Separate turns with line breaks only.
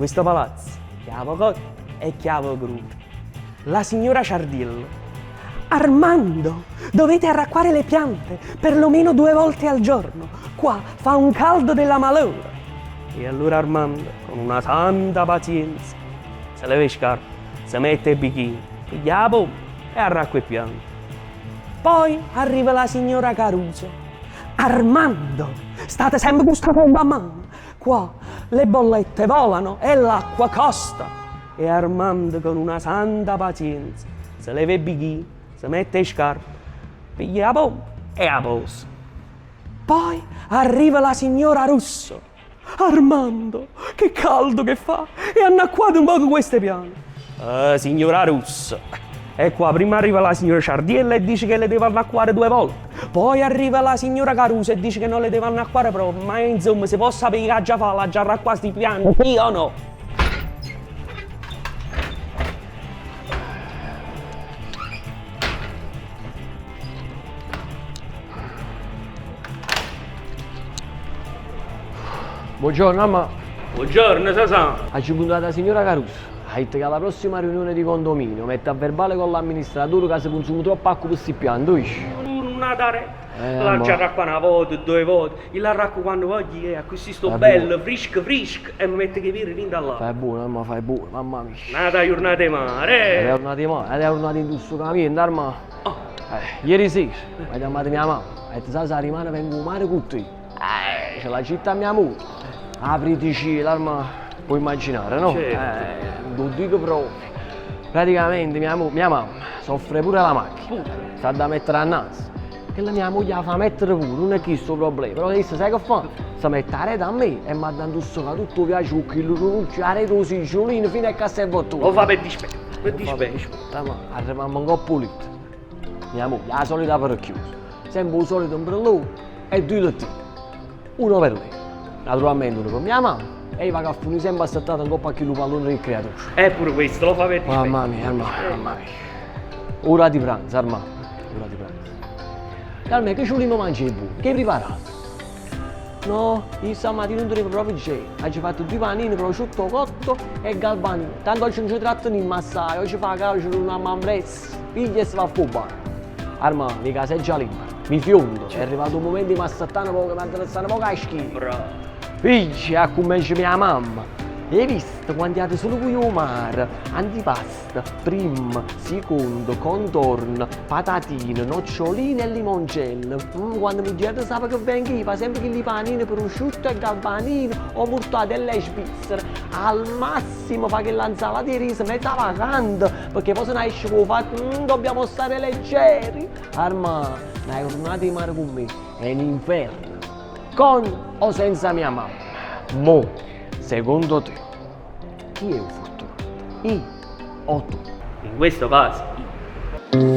questo palazzo, chiavo cotta e chiavo crudo. La signora Ciardiello. Armando, dovete arracquare le piante perlomeno 2 volte al giorno. Qua fa un caldo della malora. E allora Armando, con una santa pazienza, se leva le scarpe, si mette il bikini, piglia la pompa e arracqua le piante. Poi arriva la signora Caruso. Armando, state sempre con sta pompa a mano. Qua le bollette volano e l'acqua costa. E Armando, con una santa pazienza, si leva il bikini, si mette le scarpe, piglia la pompa e la posa. Poi arriva la signora Russo. Armando, che caldo che fa! E annacquate un po' queste piante. Signora Russo. E qua prima arriva la signora Ciardiello e dice che le deve annacquare 2 volte. Poi arriva la signora Caruso e dice che non le deve annacquare proprio. Ma insomma, se può sapere che già fa, la già racqua sti pianti, io no.
Buongiorno mamma.
Buongiorno, Sasà.
Ha puntato la signora Caruso. Ha detto che alla prossima riunione di condominio mette a verbale con l'amministratore che si consuma troppo acqua per questi pianti, capisci?
Una tare. La già racqua una volta, 2 volte. Io la racco quando voglio, così sto
Fai
bello, frisco e mi mette che vire rinda là.
Fai buono, mamma, fai buono, mamma mia.
Nata giornata di
È
mare.
tornata male, è tornata in questo cammino, arma. Ieri sera, mi ha chiamato mia mamma. Ha detto, sai, se rimane vengo a mare con te. C'è la città mia moglie. Apriti l'arma, puoi immaginare, no?
Certo.
Non dico proprio. Praticamente mia mamma soffre pure la macchina. Sta da mettere a naso. E la mia moglie la fa mettere pure, non è questo il problema. Però adesso sai che fa? Si mette la rete a me e mi ha dato tutto piace con il ruccio, la rete così, giolino fino a cassa e bottone.
Lo fa per dispetto. Per dispetto.
Arriviamo un po' pulito. Mia moglie, la solita per chiusa. Sempre il solito ombrellone e 2 lettini. Uno per me. Naturalmente uno per mia mamma e io vado a finire sempre assettato in coppa a chi lo pallone del creatore.
Pure questo, lo fa per dispetto.
Mamma mia. Ora di pranzo, Armando. Ora di pranzo. Calma, che ciulino mangi il buon? Che hai preparato? No, io stamattina non dovevo proprio dire. Oggi ho fatto 2 panini, prosciutto cotto e galbanino. Tanto oggi non ci trattano in massaio, oggi fa calcio con una mambrezza. Piglia e si va a fubare. Armando, mi casa è già libera. Mi fiondo. È arrivato un momento di mi assettare poco, mi interessano poco a schifo.
Bravo.
Figlia, a come dice mia mamma. Hai visto quando andate solo con il mare? Antipasta, primo, secondo, contorno, patatine, noccioline e limoncello. Quando mi dite sapete che vengo io, fa sempre che li panini, prosciutto e galbanino o mortadelle svizzere. Al massimo fa che l'insalata di riso mezza vacante, perché poi se ne esce con fatto, dobbiamo stare leggeri. Arma, una giornata di mare con me è un inferno. Con o senza mia mamma? Mo, secondo te, chi è un fortunato? Io o tu?
In questo caso, io.